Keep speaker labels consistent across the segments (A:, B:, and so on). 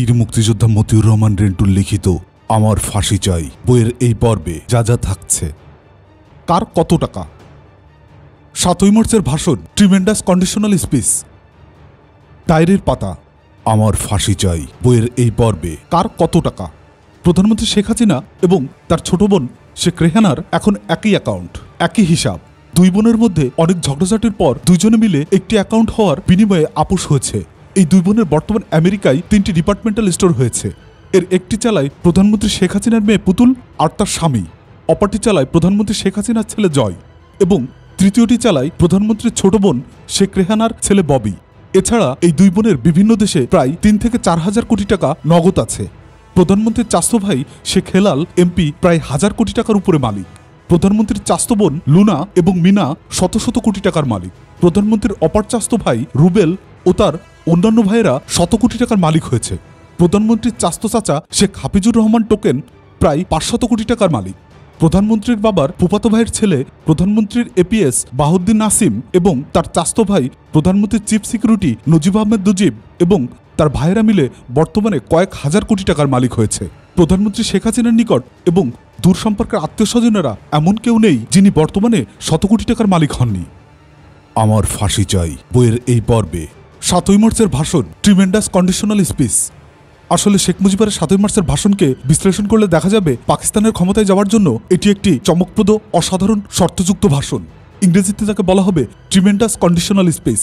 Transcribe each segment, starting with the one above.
A: বীর মুক্তিযোদ্ধা মতিউর রহমান রেন্টুর লিখিত আমার ফাঁসি চাই বইয়ের এই পর্বে যা যা থাকছে। কার কত টাকা? 7ই মার্চের ভাষণ, ট্রিমেন্ডাস কন্ডিশনাল স্পিচ। ডায়েরির পাতা, আমার ফাঁসি চাই বইয়ের এই পর্বে কার কত টাকা? প্রধানমন্ত্রী শেখ হাসিনা এবং তার ছোট বোন শেখ রেহানার এখন একই অ্যাকাউন্ট, একই হিসাব। দুই বোনের মধ্যে অনেক ঝগড়াঝাটির পর দুইজনে মিলে একটি অ্যাকাউন্ট হওয়ার বিনিময়ে আপোষ হয়েছে। এই দুই বোনের বর্তমান আমেরিকায় 3টি ডিপার্টমেন্টাল স্টোর হয়েছে। এর একটি চালায় প্রধানমন্ত্রী শেখ হাসিনার মেয়ে পুতুল আর তার স্বামী, অপরটি চালায় প্রধানমন্ত্রী শেখ হাসিনার ছেলে জয়, এবং তৃতীয়টি চালায় প্রধানমন্ত্রীর ছোট বোন শেখ রেহানার ছেলে ববি। এছাড়া এই দুই বোনের বিভিন্ন দেশে প্রায় 3 থেকে 4 হাজার কোটি টাকা নগদ আছে। প্রধানমন্ত্রীর চাচতো ভাই শেখ হেলাল এমপি প্রায় 1000 কোটি টাকার উপরে মালিক। প্রধানমন্ত্রীর চাচতো বোন লুনা এবং মিনা শত শত কোটি টাকার মালিক। প্রধানমন্ত্রীর অপর চাচতো ভাই রুবেল ও তার অন্যান্য ভাইয়েরা শত কোটি টাকার মালিক হয়েছে। প্রধানমন্ত্রীর চাচতো চাচা শেখ হাফিজুর রহমান টোকেন প্রায় 500 কোটি টাকার মালিক। প্রধানমন্ত্রীর বাবার ফুফাতো ভাইয়ের ছেলে প্রধানমন্ত্রীর এপিএস বাহাউদ্দিন নাসিম এবং তার চাচতো ভাই প্রধানমন্ত্রীর চিফ সিকিউরিটি নজিব আহমেদ দুজিব এবং তার ভাইয়েরা মিলে বর্তমানে কয়েক হাজার কোটি টাকার মালিক হয়েছে। প্রধানমন্ত্রী শেখ হাসিনার নিকট এবং দূর সম্পর্কের আত্মীয় স্বজনেরা এমন কেউ নেই যিনি বর্তমানে শত কোটি টাকার মালিক হননি। আমার ফাঁসি চাই বইয়ের এই পর্বে 7ই মার্চের ভাষণ, ট্রিমেন্ডাস কন্ডিশনাল স্পিচ। আসলে শেখ মুজিবের 7ই মার্চের ভাষণকে বিশ্লেষণ করলে দেখা যাবে পাকিস্তানের ক্ষমতায় যাওয়ার জন্য এটি একটি চমকপ্রদ অসাধারণ শর্তযুক্ত ভাষণ। ইংরেজিতে যাকে বলা হবে ট্রিমেন্ডাস কন্ডিশনাল স্পিচ।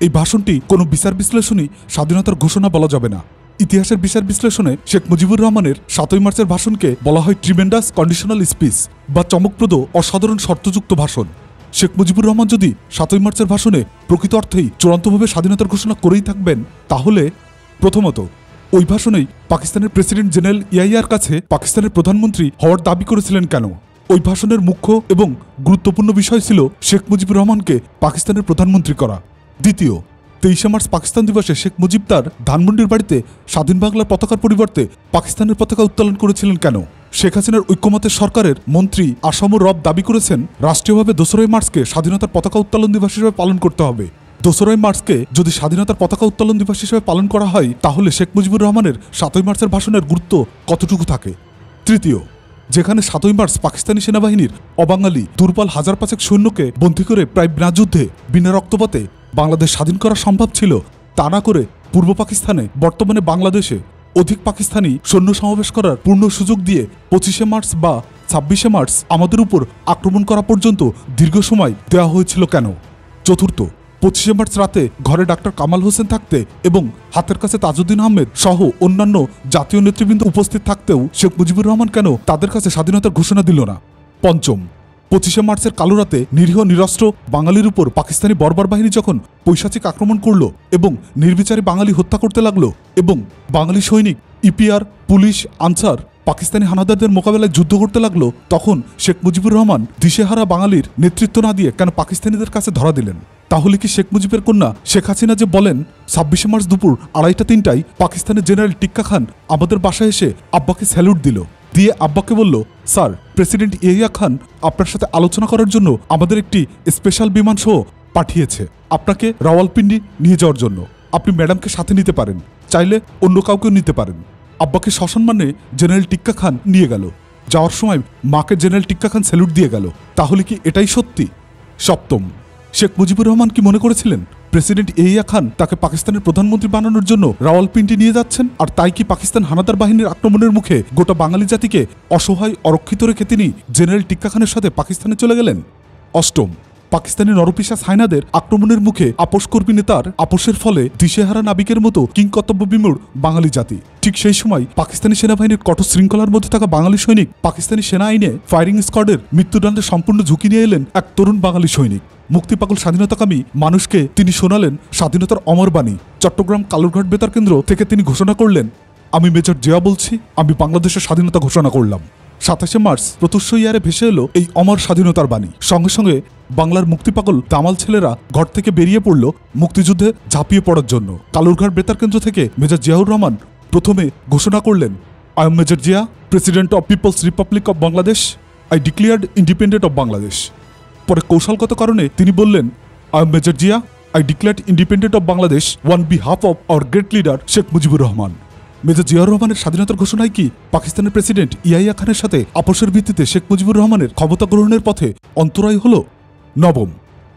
A: এই ভাষণটি কোনো বিচার বিশ্লেষণই স্বাধীনতার ঘোষণা বলা যাবে না। ইতিহাসের বিচার বিশ্লেষণে শেখ মুজিবুর রহমানের 7ই মার্চের ভাষণকে বলা হয় ট্রিমেন্ডাস কন্ডিশনাল স্পিচ বা চমকপ্রদ অসাধারণ শর্তযুক্ত ভাষণ। শেখ মুজিবুর রহমান যদি 7ই মার্চের ভাষণে প্রকৃত অর্থেই চূড়ান্তভাবে স্বাধীনতার ঘোষণা করেই থাকবেন, তাহলে প্রথমত ওই ভাষণেই পাকিস্তানের প্রেসিডেন্ট জেনারেল ইয়াহিয়ার কাছে পাকিস্তানের প্রধানমন্ত্রী হওয়ার দাবি করেছিলেন কেন? ওই ভাষণের মুখ্য এবং গুরুত্বপূর্ণ বিষয় ছিল শেখ মুজিবুর রহমানকে পাকিস্তানের প্রধানমন্ত্রী করা। দ্বিতীয়, 23শে মার্চ পাকিস্তান দিবসে শেখ মুজিব তার ধানমন্ডির বাড়িতে স্বাধীন বাংলার পতাকার পরিবর্তে পাকিস্তানের পতাকা উত্তোলন করেছিলেন কেন? শেখ হাসিনার ঐক্যমতের সরকারের মন্ত্রী আসামুর রব দাবি করেছেন রাষ্ট্রীয়ভাবে 2রা মার্চকে স্বাধীনতার পতাকা উত্তোলন দিবস হিসেবে পালন করতে হবে। 2রা মার্চকে যদি স্বাধীনতার পতাকা উত্তোলন দিবস হিসেবে পালন করা হয়, তাহলে শেখ মুজিবুর রহমানের 7ই মার্চের ভাষণের গুরুত্ব কতটুকু থাকে? তৃতীয়, যেখানে 7ই মার্চ পাকিস্তানি সেনাবাহিনীর অবাঙালি দুর্বল 1005 সৈন্যকে বন্দী করে প্রায় বিনা যুদ্ধে বিনা রক্তপাতে বাংলাদেশ স্বাধীন করা সম্ভব ছিল, তা না করে পূর্ব পাকিস্তানে বর্তমানে বাংলাদেশে অধিক পাকিস্তানি সৈন্য সমাবেশ করার পূর্ণ সুযোগ দিয়ে 25শে মার্চ বা 26শে মার্চ আমাদের উপর আক্রমণ করা পর্যন্ত দীর্ঘ সময় দেওয়া হয়েছিল কেন? চতুর্থ, 25শে মার্চ রাতে ঘরে ডাক্তার কামাল হোসেন থাকতে এবং হাতের কাছে তাজউদ্দিন আহমেদ সহ অন্যান্য জাতীয় নেতৃবৃন্দ উপস্থিত থাকতেও শেখ মুজিবুর রহমান কেন তাদের কাছে স্বাধীনতার ঘোষণা দিল না? পঞ্চম, 25শে মার্চের কালো রাতে নিরীহ নিরস্ত্র বাঙালির উপর পাকিস্তানি বর্বর বাহিনী যখন পৈশাচিক আক্রমণ করল এবং নির্বিচারে বাঙালি হত্যা করতে লাগলো এবং বাঙালি সৈনিক, ইপিআর, পুলিশ, আনসার পাকিস্তানি হানাদারদের মোকাবেলায় যুদ্ধ করতে লাগলো, তখন শেখ মুজিবুর রহমান দিশেহারা বাঙালির নেতৃত্ব না দিয়ে কেন পাকিস্তানিদের কাছে ধরা দিলেন? তাহলে কি শেখ মুজিবের কন্যা শেখ হাসিনা যে বলেন 26শে মার্চ দুপুর 2:30-3টায় পাকিস্তানের জেনারেল টিক্কা খান আমাদের বাসায় এসে আব্বাকে স্যালুট দিল, দিয়ে আব্বাকে বলল, স্যার, প্রেসিডেন্ট ইয়াহিয়া খান আপনার সাথে আলোচনা করার জন্য আমাদের একটি স্পেশাল বিমান সহ পাঠিয়েছে আপনাকে রাওয়ালপিন্ডি নিয়ে যাওয়ার জন্য। আপনি ম্যাডামকে সাথে নিতে পারেন, চাইলে অন্য কাউকেও নিতে পারেন। আব্বাকে সসম্মানে জেনারেল টিক্কা খান নিয়ে গেল। যাওয়ার সময় মাকে জেনারেল টিক্কা খান স্যালুট দিয়ে গেল। তাহলে কি এটাই সত্যি? সপ্তম, শেখ মুজিবুর রহমান কি মনে করেছিলেন প্রেসিডেন্ট ইয়াহিয়া খান তাকে পাকিস্তানের প্রধানমন্ত্রী বানানোর জন্য রাওয়ালপিন্ডি নিয়ে যাচ্ছেন, আর তাই কি পাকিস্তান হানাদার বাহিনীর আক্রমণের মুখে গোটা বাঙালি জাতিকে অসহায় অরক্ষিত রেখে তিনি জেনারেল টিক্কা খানের সাথে পাকিস্তানে চলে গেলেন? অষ্টম, পাকিস্তানি নরপিশাচ হায়নাদের আক্রমণের মুখে আপোষকর্মী নেতার আপোষের ফলে দিশেহারা নাবিকের মতো কিংকর্তব্য বিমূঢ় বাঙালি জাতি। ঠিক সেই সময় পাকিস্তানি সেনাবাহিনীর কঠোর শৃঙ্খলার মধ্যে থাকা বাঙালি সৈনিক পাকিস্তানি সেনা আইনে ফায়ারিং স্কোয়াডের মৃত্যুদণ্ডের সম্পূর্ণ ঝুঁকি নিয়ে এলেন এক তরুণ বাঙালি সৈনিক। মুক্তিপাগল স্বাধীনতাকামী মানুষকে তিনি শোনালেন স্বাধীনতার অমর বাণী। চট্টগ্রাম কালুরঘাট বেতার কেন্দ্র থেকে তিনি ঘোষণা করলেন, আমি মেজর জিয়া বলছি, আমি বাংলাদেশের স্বাধীনতা ঘোষণা করলাম। 27শে মার্চ প্রত্যুষ ইয়ারে ভেসে এলো এই অমর স্বাধীনতার বাণী। সঙ্গে সঙ্গে বাংলার মুক্তিপাগল দামাল ছেলেরা ঘর থেকে বেরিয়ে পড়ল মুক্তিযুদ্ধে ঝাঁপিয়ে পড়ার জন্য। কালুরঘাট বেতার কেন্দ্র থেকে মেজর জিয়াউর রহমান প্রথমে ঘোষণা করলেন, I am major Zia, president of people's republic of Bangladesh, I declared independent of Bangladesh. পরে কৌশলগত কারণে তিনি বললেন, I am major Zia, I declared independent of Bangladesh on behalf of our great leader Sheikh Mujibur Rahman. Major Ziaur রহমানের স্বাধীনতার ঘোষণায় কি পাকিস্তানের প্রেসিডেন্ট ইয়াহিয়া খানের সাথে আপোষের ভিত্তিতে শেখ মুজিবুর রহমানের ক্ষমতা গ্রহণের পথে অন্তরায় হল? নবম,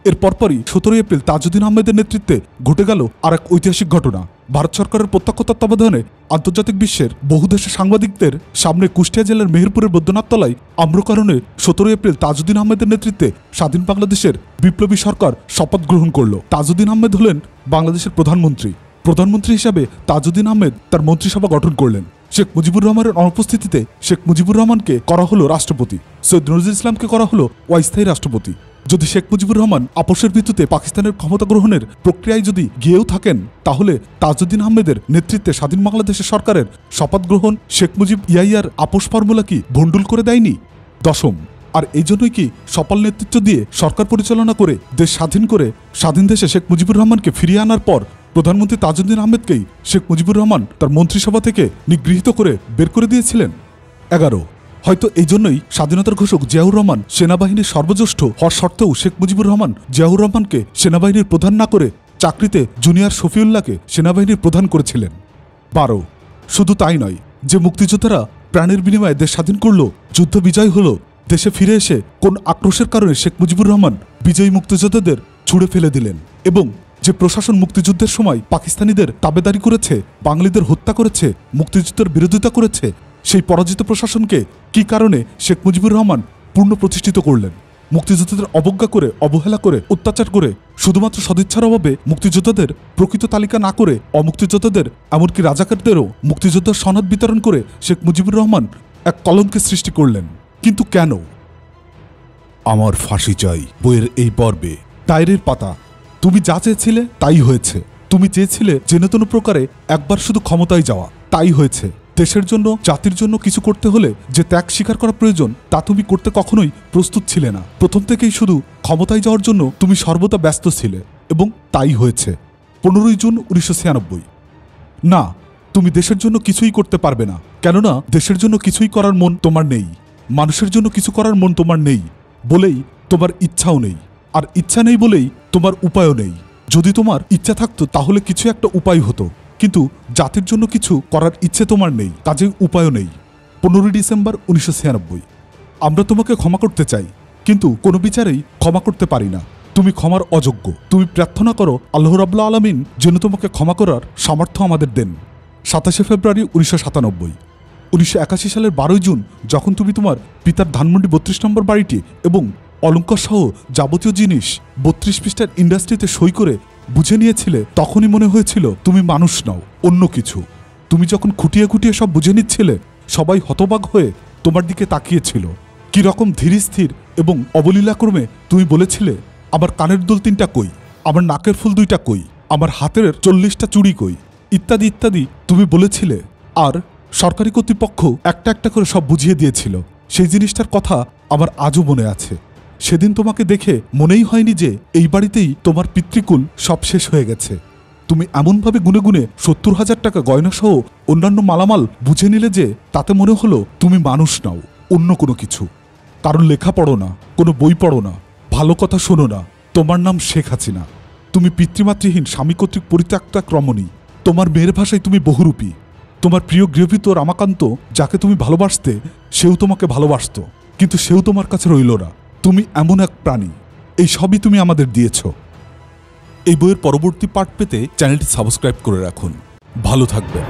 A: এর পরপরই 17 এপ্রিল তাজউদ্দিন আহমেদের নেতৃত্বে ঘটে গেল আর এক ঐতিহাসিক ঘটনা। ভারত সরকারের প্রত্যক্ষ তত্ত্বাবধানে আন্তর্জাতিক বিশ্বের বহু দেশের সাংবাদিকদের সামনে কুষ্টিয়া জেলার মেহেরপুরের বৈদ্যনাথতলায় আম্রকারণে 17 এপ্রিল তাজউদ্দিন আহমেদের নেতৃত্বে স্বাধীন বাংলাদেশের বিপ্লবী সরকার শপথ গ্রহণ করল। তাজউদ্দিন আহমেদ হলেন বাংলাদেশের প্রধানমন্ত্রী। প্রধানমন্ত্রী হিসাবে তাজউদ্দিন আহমেদ তার মন্ত্রিসভা গঠন করলেন। শেখ মুজিবুর রহমানের অনুপস্থিতিতে শেখ মুজিবুর রহমানকে করা হলো রাষ্ট্রপতি, সৈয়দ নজরুল ইসলামকে করা হলো অস্থায়ী রাষ্ট্রপতি। যদি শেখ মুজিবুর রহমান আপোষের ভিত্তিতে পাকিস্তানের ক্ষমতা গ্রহণের প্রক্রিয়ায় যদি গিয়েও থাকেন, তাহলে তাজউদ্দিন আহমেদের নেতৃত্বে স্বাধীন বাংলাদেশের সরকারের শপথ গ্রহণ শেখ মুজিব ইয়াহিয়ার আপোষ ফর্মুলা কি ভণ্ডুল করে দেয়নি? দশম, আর এই জন্যই কি সফল নেতৃত্ব দিয়ে সরকার পরিচালনা করে দেশ স্বাধীন করে স্বাধীন দেশে শেখ মুজিবুর রহমানকে ফিরিয়ে আনার পর প্রধানমন্ত্রী তাজউদ্দিন আহমেদকেই শেখ মুজিবুর রহমান তার মন্ত্রিসভা থেকে নিগৃহীত করে বের করে দিয়েছিলেন? 11, হয়তো এই জন্যই স্বাধীনতার ঘোষক জিয়াউর রহমান সেনাবাহিনীর সর্বজ্যেষ্ঠ হওয়ার সত্ত্বেও শেখ মুজিবুর রহমান জিয়াউর রহমানকে সেনাবাহিনীর প্রধান না করে চাকরিতে জুনিয়র শফিউল্লাহকে সেনাবাহিনীর প্রধান করেছিলেন। 12, শুধু তাই নয়, যে মুক্তিযোদ্ধারা প্রাণের বিনিময়ে দেশ স্বাধীন করল, যুদ্ধ বিজয় হলো, দেশে ফিরে এসে কোন আক্রোশের কারণে শেখ মুজিবুর রহমান বিজয়ী মুক্তিযোদ্ধাদের ছুড়ে ফেলে দিলেন, এবং যে প্রশাসন মুক্তিযুদ্ধের সময় পাকিস্তানিদের তাবেদারি করেছে, বাঙালিদের হত্যা করেছে, মুক্তিযুদ্ধের বিরোধিতা করেছে, সেই পরাজিত প্রশাসনকে কি কারণে শেখ মুজিবুর রহমান পূর্ণ প্রতিষ্ঠিত করলেন? মুক্তিযোদ্ধাদের অবজ্ঞা করে, অবহেলা করে, অত্যাচার করে, শুধুমাত্র সদিচ্ছার অভাবে মুক্তিযোদ্ধাদের প্রকৃত তালিকা না করে অমুক্তিযোদ্ধাদের এমনকি রাজাকারদেরও মুক্তিযোদ্ধার সনদ বিতরণ করে শেখ মুজিবুর রহমান এক কলঙ্কের সৃষ্টি করলেন। কিন্তু কেন? আমার ফাঁসি চাই বইয়ের এই পর্বে ডায়েরির পাতা। তুমি যা চেয়েছিলে তাই হয়েছে। তুমি চেয়েছিলে যেন তেন প্রকারে একবার শুধু ক্ষমতায় যাওয়া, তাই হয়েছে। দেশের জন্য, জাতির জন্য কিছু করতে হলে যে ত্যাগ স্বীকার করা প্রয়োজন তা তুমি করতে কখনোই প্রস্তুত ছিলে না। প্রথম থেকেই শুধু ক্ষমতায় যাওয়ার জন্য তুমি সর্বদা ব্যস্ত ছিলে, এবং তাই হয়েছে। 15 জুন 1996। না, তুমি দেশের জন্য কিছুই করতে পারবে না, কেননা দেশের জন্য কিছুই করার মন তোমার নেই। মানুষের জন্য কিছু করার মন তোমার নেই বলেই তোমার ইচ্ছাও নেই, আর ইচ্ছা নেই বলেই তোমার উপায়ও নেই। যদি তোমার ইচ্ছা থাকতো তাহলে কিছু একটা উপায় হতো, কিন্তু জাতির জন্য কিছু করার ইচ্ছে তোমার নেই, কাজেই উপায়ও নেই। 15 ডিসেম্বর 1996। আমরা তোমাকে ক্ষমা করতে চাই, কিন্তু কোনো বিচারেই ক্ষমা করতে পারি না। তুমি ক্ষমার অযোগ্য। তুমি প্রার্থনা করো আল্লাহ রাব্বুল আলামিন যেন তোমাকে ক্ষমা করার সামর্থ্য আমাদের দেন। 27 ফেব্রুয়ারি 1997। 1981 সালের 12 জুন যখন তুমি তোমার পিতার ধানমন্ডি 32 নম্বর বাড়িটি এবং অলঙ্কার সহ যাবতীয় জিনিস 32 পৃষ্ঠার ইন্ডাস্ট্রিতে সই করে বুঝে নিয়েছিলে, তখনই মনে হয়েছিল তুমি মানুষ নও, অন্য কিছু। তুমি যখন খুঁটিয়ে খুঁটিয়ে সব বুঝে নিচ্ছিলে, সবাই হতবাক হয়ে তোমার দিকে তাকিয়েছিল। কি রকম ধীরস্থির এবং অবলীলাক্রমে তুমি বলেছিলে, আমার কানের দুল 3টা কই, আমার নাকের ফুল 2টা কই, আমার হাতের 40টা চুড়ি কই, ইত্যাদি ইত্যাদি তুমি বলেছিলে। আর সরকারি কর্তৃপক্ষ একটা একটা করে সব বুঝিয়ে দিয়েছিল। সেই জিনিসটার কথা আমার আজও মনে আছে। সেদিন তোমাকে দেখে মনেই হয়নি যে এই বাড়িতেই তোমার পিতৃকুল সব শেষ হয়ে গেছে। তুমি এমনভাবে গুনে গুনে 70,000 টাকা গয়না সহ অন্যান্য মালামাল বুঝে নিলে যে তাতে মনে হলো তুমি মানুষ নাও, অন্য কোনো কিছু। কারণ লেখা পড়ো না, কোনো বই পড়ো না, ভালো কথা শোনো না। তোমার নাম শেখ হাসিনা। তুমি পিতৃমাতৃহীন স্বামী কর্তৃক পরিত্যক্তা রমণী। তোমার মেয়ের ভাষায় তুমি বহুরূপী। তোমার প্রিয় গৃহভৃত রামাকান্ত, যাকে তুমি ভালোবাসতে, সেও তোমাকে ভালোবাসত, কিন্তু সেও তোমার কাছে রইল না। তুমি এমন এক প্রাণী। এই সবই তুমি আমাদের দিয়েছ। এই বইয়ের পরবর্তী পার্ট পেতে চ্যানেলটি সাবস্ক্রাইব করে রাখুন। ভালো থাকবেন।